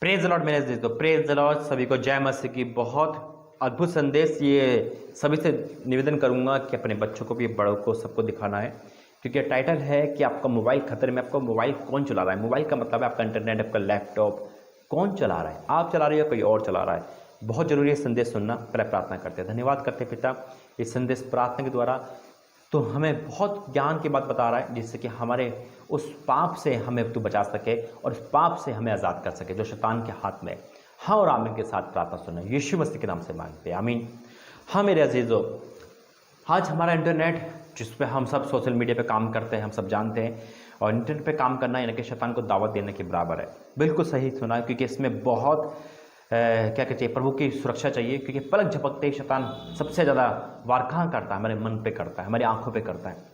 Praise the Lord मेरे अजीज, तो praise the Lord सभी को जय मसीह की। बहुत अद्भुत संदेश ये सभी से निवेदन करूंगा कि अपने बच्चों को भी, बड़ों को, सबको दिखाना है, क्योंकि टाइटल है कि आपका मोबाइल खतरे में। आपका मोबाइल कौन चला रहा है? मोबाइल का मतलब है आपका इंटरनेट, आपका लैपटॉप। कौन चला रहा है? आप चला रहे हो या कोई और चला रहा है? बहुत जरूरी है संदेश सुनना। पहले प्रार्थना करते हैं। धन्यवाद करते हैं पिता, इस संदेश प्रार्थना के द्वारा तो हमें बहुत ज्ञान की बात बता रहा है, जिससे कि हमारे उस पाप से हमें तू बचा सके और उस पाप से हमें आज़ाद कर सके जो शैतान के हाथ में। हाँ और आमीन के साथ प्रार्थना सुना यीशु मसीह के नाम से मांगते हैं, आमीन। हाँ मेरे अजीजों, आज हमारा इंटरनेट, जिस पे हम सब सोशल मीडिया पे काम करते हैं, हम सब जानते हैं, और इंटरनेट पे काम करना यानी कि शैतान को दावत देने के बराबर है। बिल्कुल सही सुना, क्योंकि इसमें बहुत क्या कहते हैं, प्रभु की सुरक्षा चाहिए, क्योंकि पलक झपकते ही शैतान सबसे ज़्यादा वार कहाँ करता है? हमारे मन पे करता है, हमारी आंखों पे करता है।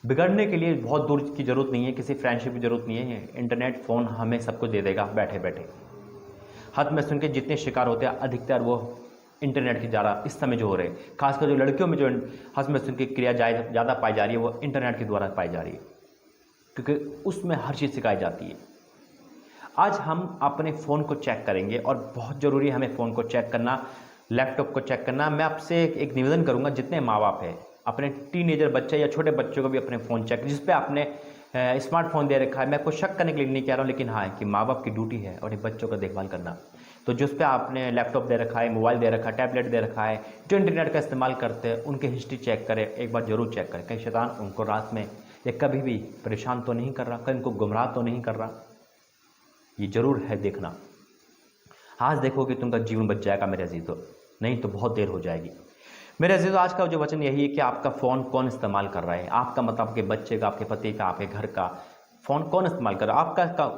बिगड़ने के लिए बहुत दूर की जरूरत नहीं है, किसी फ्रेंडशिप की जरूरत नहीं है। इंटरनेट फ़ोन हमें सब कुछ दे देगा बैठे बैठे। हाथ में सुन के जितने शिकार होते हैं अधिकतर वो इंटरनेट की ज़्यादा इस समय जो हो रहे हैं, खासकर जो लड़कियों में जो हाथ में सुन के क्रिया ज़्यादा पाई जा रही है, वो इंटरनेट के द्वारा पाई जा रही है, क्योंकि उसमें हर चीज़ सिखाई जाती है। आज हम अपने फ़ोन को चेक करेंगे, और बहुत ज़रूरी है हमें फ़ोन को चेक करना, लैपटॉप को चेक करना। मैं आपसे एक निवेदन करूंगा, जितने माँ बाप हैं अपने टीनेजर बच्चे या छोटे बच्चों को भी अपने फ़ोन चेक, जिस पे आपने स्मार्टफोन दे रखा है, मैं आपको शक करने के लिए नहीं कह रहा हूँ, लेकिन हाँ कि माँ बाप की ड्यूटी है और बच्चों का देखभाल करना। तो जिस पे आपने लैपटॉप दे रखा है, मोबाइल दे रखा है, टैबलेट दे रखा है, जो इंटरनेट का इस्तेमाल करते हैं, उनकी हिस्ट्री चेक करें, एक बार जरूर चेक करें। कहीं शैतान उनको रात में या कभी भी परेशान तो नहीं कर रहा, कहीं उनको गुमराह तो नहीं कर रहा? ये जरूर है देखना। आज देखोगे तुमका जीवन बच जाएगा मेरे अजीजों, नहीं तो बहुत देर हो जाएगी। मेरे अजीजों, आज का जो वचन यही है कि आपका फ़ोन कौन इस्तेमाल कर रहा है। आपका मतलब आपके बच्चे का, आपके पति का, आपके घर का फ़ोन कौन इस्तेमाल कर रहा है?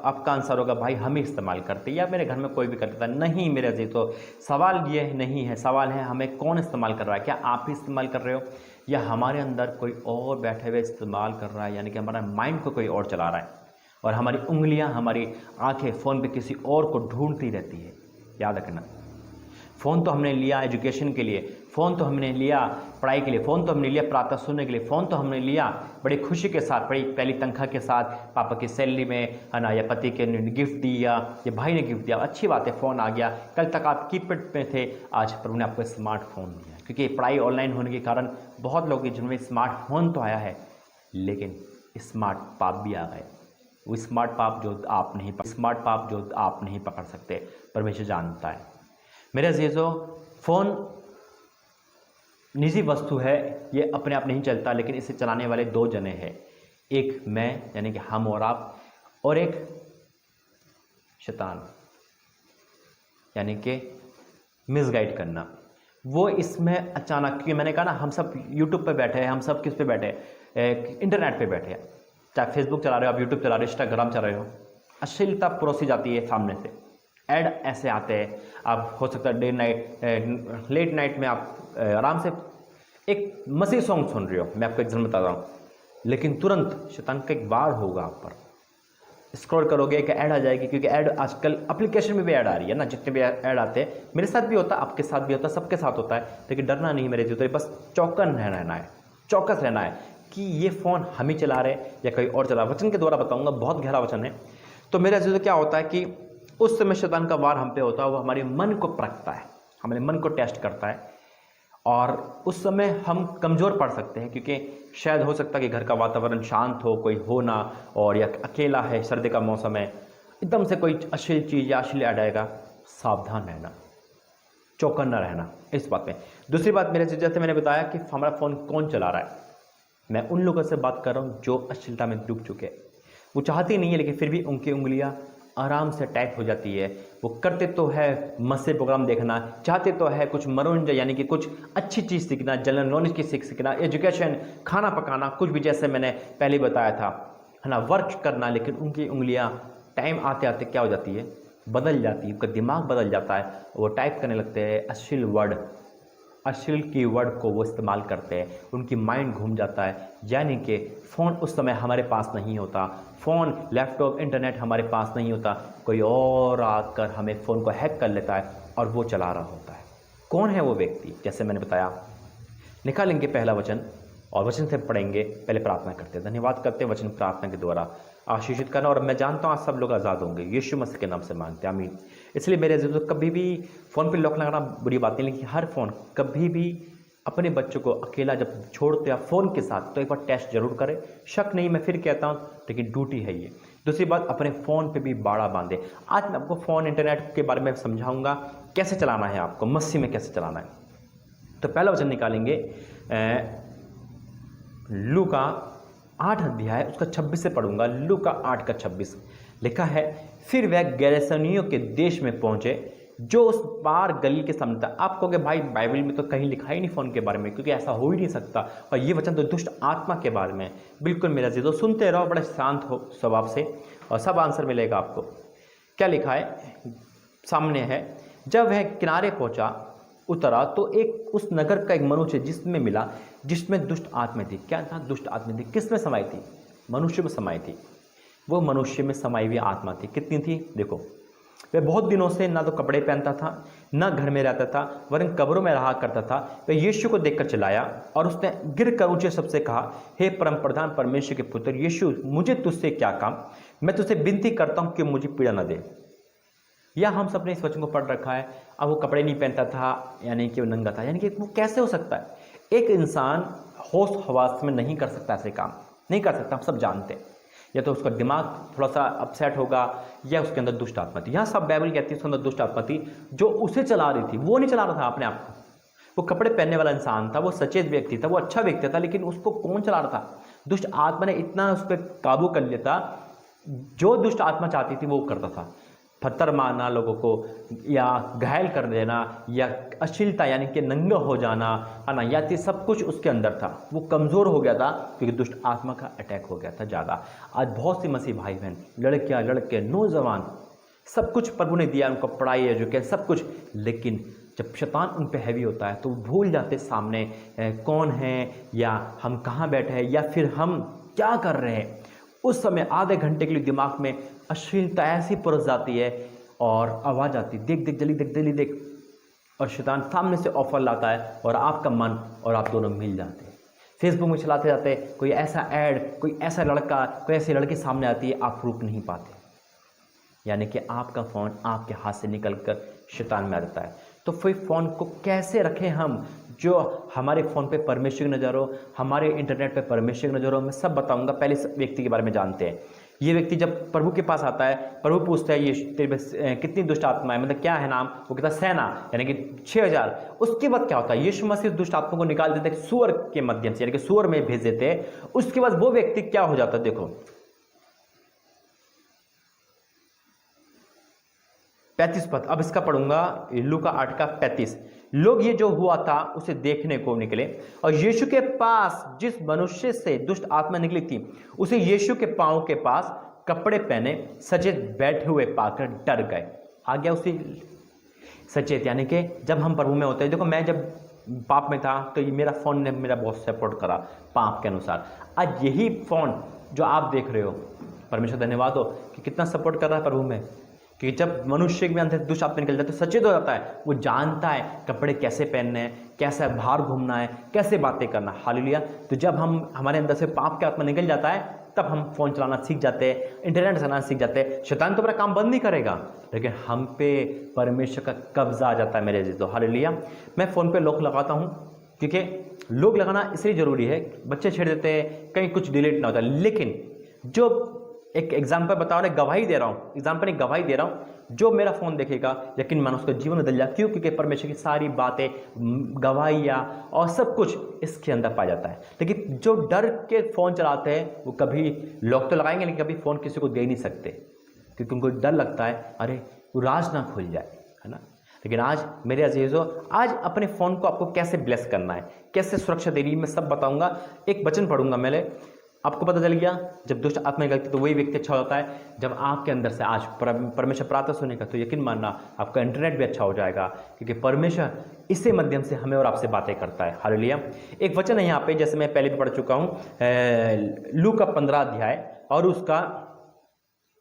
आपका आंसर होगा भाई हम ही इस्तेमाल करते, या मेरे घर में कोई भी करता है। नहीं मेरे अजीजों, सवाल ये नहीं है, सवाल है हमें कौन इस्तेमाल कर रहा है। क्या आप ही इस्तेमाल कर रहे हो, या हमारे अंदर कोई और बैठे हुए इस्तेमाल कर रहा है? यानी कि हमारा माइंड को कोई और चला रहा है, और हमारी उंगलियां, हमारी आंखें फ़ोन पे किसी और को ढूंढती रहती है। याद रखना, फ़ोन तो हमने लिया एजुकेशन के लिए, फ़ोन तो हमने लिया पढ़ाई के लिए, फ़ोन तो हमने लिया प्रार्थना सुनने के लिए, फ़ोन तो हमने लिया बड़ी खुशी के साथ, बड़ी पहली तनख्वाह के साथ, पापा की सैलरी में, है ना, या पति के ने गिफ्ट दिया, या भाई ने गिफ्ट दिया, अच्छी बात है, फ़ोन आ गया। कल तक आप कीपैड पे थे, आज प्रभु ने आपको स्मार्टफोन दिया, क्योंकि पढ़ाई ऑनलाइन होने के कारण बहुत लोग जिनमें स्मार्टफोन तो आया है, लेकिन स्मार्ट पाप भी आ गए। वो स्मार्ट पाप जो आप नहीं पकड़ सकते, परमेश्वर जानता है। मेरे अजीजों, फ़ोन निजी वस्तु है, ये अपने आप नहीं चलता, लेकिन इसे चलाने वाले दो जने हैं, एक मैं यानी कि हम और आप, और एक शैतान यानी कि मिसगाइड करना। वो इसमें अचानक, क्योंकि मैंने कहा ना, हम सब यूट्यूब पे बैठे हैं, हम सब किस पे बैठे हैं? इंटरनेट पे बैठे हैं। चाहे फेसबुक चला रहे हो आप, यूट्यूब चला रहे हो, इंस्टाग्राम चला रहे हो, अश्लीलता परोसी जाती है सामने से, ऐड ऐसे आते हैं। आप हो सकता है लेट नाइट में आप आराम से एक मसीह सॉन्ग सुन रहे हो, मैं आपको एग्जाम्पल बता रहा हूँ, लेकिन तुरंत शैतान का एक वार होगा आप पर। स्क्रॉल करोगे एक ऐड आ जाएगी, क्योंकि ऐड आजकल एप्लीकेशन में भी ऐड आ रही है ना, जितने भी ऐड आते हैं। मेरे साथ भी होता है, आपके साथ भी होता है, सबके साथ होता है, लेकिन डरना नहीं मेरे जीवन, बस चौकन रहना है, चौकस रहना है कि ये फ़ोन हम ही चला रहे या कोई और चला। वचन के द्वारा बताऊंगा, बहुत गहरा वचन है। तो मेरे जीवन क्या होता है कि उस समय शैतान का वार हम पे होता है, वो हमारे मन को परखता है, हमारे मन को टेस्ट करता है, और उस समय हम कमज़ोर पड़ सकते हैं, क्योंकि शायद हो सकता है कि घर का वातावरण शांत हो, कोई हो ना, और या अकेला है, सर्दी का मौसम है, एकदम से कोई अश्लील चीज़ या अश्लील ऐड आएगा। सावधान रहना, चौकन्ना रहना इस बात में। दूसरी बात मेरे, जैसे मैंने बताया कि हमारा फ़ोन कौन चला रहा है, मैं उन लोगों से बात कर रहा हूँ जो अश्लीलता में डूब चुके हैं। वो चाहती नहीं है, लेकिन फिर भी उनकी उंगलियां आराम से टाइप हो जाती है। वो करते तो है मस्त प्रोग्राम देखना, चाहते तो है कुछ मनोरंजन, यानी कि कुछ अच्छी चीज़ सीखना, जनरल नॉलेज की सीखना, एजुकेशन, खाना पकाना, कुछ भी, जैसे मैंने पहले बताया था, है ना, वर्क करना, लेकिन उनकी उंगलियां टाइम आते आते क्या हो जाती है, बदल जाती है, उनका दिमाग बदल जाता है, वो टाइप करने लगते हैं अश्लील वर्ड, अश्लील की वर्ड को वो इस्तेमाल करते हैं, उनकी माइंड घूम जाता है। यानी कि फ़ोन उस समय हमारे पास नहीं होता, फ़ोन, लैपटॉप, इंटरनेट हमारे पास नहीं होता, कोई और आकर हमें फ़ोन को हैक कर लेता है और वो चला रहा होता है। कौन है वो व्यक्ति? जैसे मैंने बताया, निकालेंगे पहला वचन और वचन से पढ़ेंगे, पहले प्रार्थना करते हैं। धन्यवाद करते हैं वचन प्रार्थना के द्वारा आशीषित करना। और मैं जानता हूँ आज सब लोग आज़ाद होंगे, यीशु मसीह के नाम से मांगते हैं, आमीन। इसलिए मेरे अजीजों, कभी भी फ़ोन पे लॉक लगाना बुरी बात नहीं, लेकिन हर फ़ोन कभी भी अपने बच्चों को अकेला जब छोड़ते हैं फ़ोन के साथ तो एक बार टेस्ट जरूर करें। शक नहीं, मैं फिर कहता हूँ, लेकिन ड्यूटी है ये। दूसरी बात, अपने फ़ोन पे भी बाड़ा बांधे। आज मैं आपको फ़ोन इंटरनेट के बारे में समझाऊंगा कैसे चलाना है, आपको मसीह में कैसे चलाना है। तो पहला वचन निकालेंगे लूका 8 अध्याय उसका 26 से पढ़ूंगा। लूका 8 का 26 लिखा है, फिर वह गेरसेनियों के देश में पहुंचे जो उस पार गली के सामने था। आप कहोगे भाई बाइबल में तो कहीं लिखा ही नहीं फ़ोन के बारे में, क्योंकि ऐसा हो ही नहीं सकता, और ये वचन तो दुष्ट आत्मा के बारे में। बिल्कुल मेरा जीजो, सुनते रहो बड़े शांत हो स्वभाव से और सब आंसर मिलेगा आपको। क्या लिखा है सामने है, जब वह किनारे पहुंचा उतरा तो एक उस नगर का एक मनुष्य जिसमें मिला जिसमें दुष्ट आत्मा थी। क्या था? दुष्ट आत्मा थी। किस में समाई थी? मनुष्य में समाई थी। वो मनुष्य में समाई हुई आत्मा थी। कितनी थी? देखो, वह बहुत दिनों से ना तो कपड़े पहनता था, ना घर में रहता था, वरन कब्रों में रहा करता था। वह यीशु को देखकर चिल्लाया और उसने गिर कर ऊंचे शब्द से कहा, हे परम प्रधान परमेश्वर के पुत्र यीशु, मुझे तुझसे क्या काम? मैं तुझसे विनती करता हूँ कि मुझे पीड़ा न दे। या हम सब ने इस वचन को पढ़ रखा है, अब वो कपड़े नहीं पहनता था, यानी कि वो नंगा था, यानी कि वो कैसे हो सकता है? एक इंसान होश हवास में नहीं कर सकता, ऐसे काम नहीं कर सकता, हम सब जानते हैं। या तो उसका दिमाग थोड़ा सा अपसेट होगा, या उसके अंदर दुष्ट आत्मा थी। यहाँ सब बाइबल कहती है उसके अंदर दुष्ट आत्मा थी जो उसे चला रही थी, वो नहीं चला रहा था अपने आप को। वो कपड़े पहनने वाला इंसान था, वो सचेत व्यक्ति था, वो अच्छा व्यक्ति था, लेकिन उसको कौन चला रहा था? दुष्ट आत्मा ने इतना उस पर काबू कर लिया था, जो दुष्ट आत्मा चाहती थी वो करता था। पत्थर मारना लोगों को, या घायल कर देना, या अश्लीलता यानी कि नंगा हो जाना, है ना, या सब कुछ उसके अंदर था। वो कमज़ोर हो गया था क्योंकि दुष्ट आत्मा का अटैक हो गया था ज़्यादा। आज बहुत सी मसीह भाई बहन, लड़कियाँ लड़के नौजवान, सब कुछ प्रभु ने दिया उनको, पढ़ाई एजुकेशन सब कुछ, लेकिन जब शैतान उन पे हैवी होता है तो भूल जाते सामने कौन है, या हम कहाँ बैठे हैं, या फिर हम क्या कर रहे हैं। उस समय आधे घंटे के लिए दिमाग में अश्लीलता ऐसी परस जाती है और आवाज़ आती, देख देख जल्दी देख जल्दी देख, और शैतान सामने से ऑफर लाता है और आपका मन और आप दोनों मिल जाते हैं। फेसबुक में चलाते जाते कोई ऐसा ऐड, कोई ऐसा लड़का, कोई ऐसी लड़की सामने आती है, आप रुक नहीं पाते, यानी कि आपका फ़ोन आपके हाथ से निकल कर शैतान में आ जाता है। तो फिर फ़ोन को कैसे रखें हम, जो हमारे फ़ोन पे परमेश्वर की नज़र हो, हमारे इंटरनेट पे परमेश्वर की नज़र हो, मैं सब बताऊंगा। पहले इस व्यक्ति के बारे में जानते हैं। ये व्यक्ति जब प्रभु के पास आता है, प्रभु पूछता है ये तेरे में कितनी दुष्ट आत्मा है, मतलब क्या है नाम? वो कहता है सेना, यानी कि 6000। उसके बाद क्या होता है? यीशु मसीह दुष्ट आत्मा को निकाल देते सूअर के माध्यम से, यानी कि सूअर में भेज देते। उसके बाद वो व्यक्ति क्या हो जाता है? देखो 35 पद, अब इसका पढ़ूंगा, लूका 8 का 35। लोग ये जो हुआ था उसे देखने को निकले, और यीशु के पास जिस मनुष्य से दुष्ट आत्मा निकली थी उसे यीशु के पांव के पास कपड़े पहने सचेत बैठे हुए पाकर डर गए। आ गया उसी सचेत, यानी कि जब हम प्रभु में होते हैं। देखो, मैं जब पाप में था तो ये मेरा फ़ोन ने मेरा बहुत सपोर्ट करा पाप के अनुसार। आज यही फ़ोन जो आप देख रहे हो, परमेश्वर धन्यवाद हो कि कितना सपोर्ट कर रहा है प्रभु में, कि जब मनुष्य में अंदर दुष्ट आत्मा निकल जाता है, सचेत हो जाता है, वो जानता है कपड़े कैसे पहनने हैं, कैसे बाहर घूमना है, कैसे बातें करना। हालेलुया। तो जब हमारे अंदर से पाप का आत्मा निकल जाता है, तब हम फ़ोन चलाना सीख जाते हैं, इंटरनेट चलाना सीख जाते हैं। शैतान तो अपना काम बंद नहीं करेगा, लेकिन हम पे परमेश्वर का कब्जा आ जाता है मेरे जी। तो हालेलुया। मैं फ़ोन पे लॉक लगाता हूँ, क्योंकि लॉक लगाना इसलिए ज़रूरी है, बच्चे छेड़ देते हैं, कहीं कुछ डिलीट ना होता। लेकिन जो एक एग्जाम्पल बता रहा हूँ, गवाही दे रहा हूँ, एग्जाम्पल एक गवाही दे रहा हूँ, जो मेरा फ़ोन देखेगा यकीन मानो उसका जीवन बदल जाए। क्यों? क्योंकि परमेश्वर की सारी बातें, गवाहियाँ और सब कुछ इसके अंदर पाया जाता है। लेकिन जो डर के फ़ोन चलाते हैं वो कभी लॉक तो लगाएंगे, लेकिन कभी फ़ोन किसी को दे नहीं सकते, क्योंकि उनको डर लगता है अरे वो राज ना खुल जाए, है ना। लेकिन आज मेरे अजीजों, आज अपने फ़ोन को आपको कैसे ब्लेस करना है, कैसे सुरक्षा देनी है, मैं सब बताऊँगा। एक वचन पढ़ूंगा मैंने, आपको पता चल गया जब दुष्ट आत्मा निकलती तो वही व्यक्ति अच्छा होता है। जब आपके अंदर से आज परमेश्वर प्रार्थना सुनेगा तो यकीन मानना आपका इंटरनेट भी अच्छा हो जाएगा, क्योंकि परमेश्वर इसी माध्यम से हमें और आपसे बातें करता है। हालेलुया। एक वचन है यहाँ पे, जैसे मैं पहले भी पढ़ चुका हूँ, लूका 15 अध्याय और उसका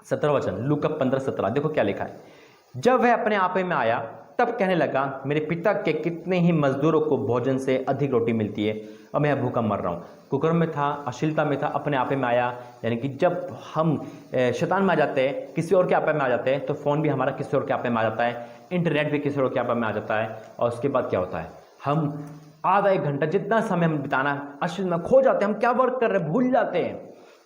17 वचन। लूका 15:17 देखो क्या लिखा है। जब वह अपने आपे में आया तब कहने लगा, मेरे पिता के कितने ही मजदूरों को भोजन से अधिक रोटी मिलती है और मैं भूखा मर रहा हूँ। कुकर्म में था, अश्लीलता में था, अपने आपे में आया। यानी कि जब हम शैतान में आ जाते हैं, किसी और के आपे में आ जाते हैं, तो फ़ोन भी हमारा किसी और के आपे में आ जाता है, इंटरनेट भी किसी और के आपे में आ जाता है। और उसके बाद क्या होता है, हम आधा एक घंटा जितना समय हम बिताना है अश्लील में खो जाते हैं। हम क्या वर्क कर रहे हैं भूल जाते हैं।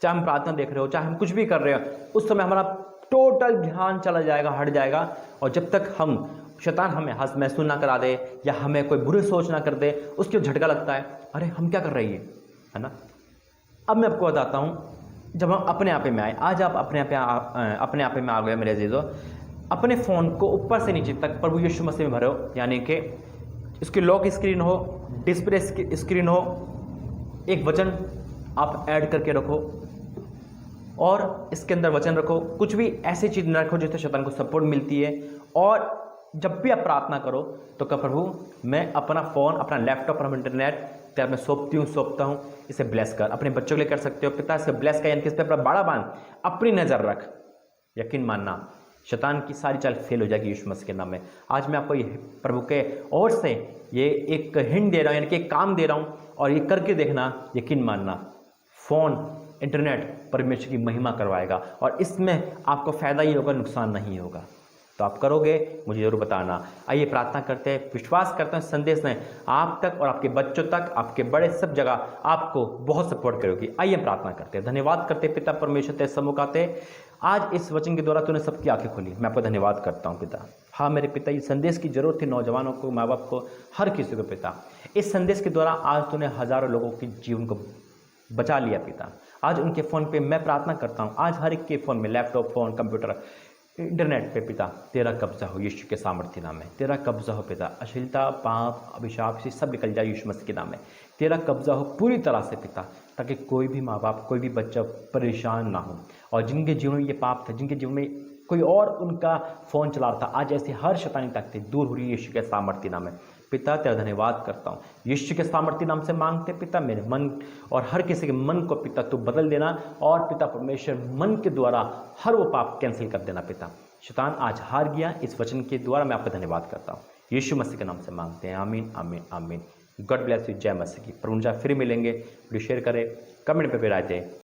चाहे हम प्रार्थना देख रहे हो, चाहे हम कुछ भी कर रहे हो, उस समय हमारा टोटल ध्यान चला जाएगा, हट जाएगा। और जब तक हम शैतान हमें हंस महसूस ना करा दे या हमें कोई बुरी सोच ना कर दे, उसके झटका लगता है, अरे हम क्या कर रही है ना। अब मैं आपको बताता हूँ, जब हम अपने आपे में आए, आज आप अपने आपे में आ गए मेरे अजीजों, अपने फ़ोन को ऊपर से नीचे तक प्रभु यीशु मसीह में भरो। यानी कि इसकी लॉक स्क्रीन हो, डिस्प्ले स्क्रीन हो, एक वचन आप ऐड करके रखो और इसके अंदर वचन रखो। कुछ भी ऐसी चीज़ न रखो जिससे शैतान को सपोर्ट मिलती है। और जब भी आप प्रार्थना करो तो कह, प्रभु मैं अपना फ़ोन, अपना लैपटॉप, अपना इंटरनेट तेरे में सौंपता हूँ, इसे ब्लेस कर। अपने बच्चों के लिए कर सकते हो, पिता इसे ब्लेस कर, यानी कि इस पर अपना बाड़ा बांध, अपनी नज़र रख। यकीन मानना शैतान की सारी चाल फेल हो जाएगी यीशु मसीह के नाम में। आज मैं आपको प्रभु के ओर से ये एक हिंट दे रहा हूँ, यानी कि एक काम दे रहा हूँ, और ये करके देखना। यकीन मानना फ़ोन, इंटरनेट परमेश्वर की महिमा करवाएगा और इसमें आपको फ़ायदा ही होगा, नुकसान नहीं होगा। तो आप करोगे, मुझे ज़रूर बताना। आइए प्रार्थना करते हैं, विश्वास करते हैं संदेश ने आप तक और आपके बच्चों तक, आपके बड़े सब जगह आपको बहुत सपोर्ट करेगी। आइए प्रार्थना करते हैं। धन्यवाद करते पिता परमेश्वर तेरे सम्मुख आते, आज इस वचन के द्वारा तूने सबकी आंखें खोली, मैं आपको धन्यवाद करता हूँ पिता। हाँ मेरे पिता, इस संदेश की जरूरत थी नौजवानों को, माँ बाप को, हर किसी को पिता। इस संदेश के द्वारा आज तूने हज़ारों लोगों के जीवन को बचा लिया पिता। आज उनके फ़ोन पे मैं प्रार्थना करता हूँ, आज हर एक के फ़ोन में, लैपटॉप, फ़ोन, कंप्यूटर, इंटरनेट पे पिता तेरा कब्जा हो यीशु के सामर्थ्य नाम में। तेरा कब्जा हो पिता, अश्लीलता, पाप, अभिशाप से सब निकल जाए यीशु मसीह के नाम में। तेरा कब्जा हो पूरी तरह से पिता, ताकि कोई भी माँ बाप, कोई भी बच्चा परेशान ना हो। और जिनके जीवन में ये पाप था, जिनके जीवन में कोई और उनका फ़ोन चला रहा था, आज ऐसी हर शैतानी ताकतें दूर हो रही है यीशु के सामर्थ्य नाम में। पिता तेरा धन्यवाद करता हूँ, यीशु के सामर्थ्य नाम से मांगते पिता। मेरे मन और हर किसी के मन को पिता तू बदल देना, और पिता परमेश्वर मन के द्वारा हर वो पाप कैंसिल कर देना पिता। शैतान आज हार गया, इस वचन के द्वारा मैं आपका धन्यवाद करता हूँ, यीशु मसीह के नाम से मांगते हैं, आमीन आमीन आमीन। गॉड ब्लेस यू, जय मसीह की। प्रभु फिर मिलेंगे, वीडियो शेयर करें, कमेंट पे राय दें।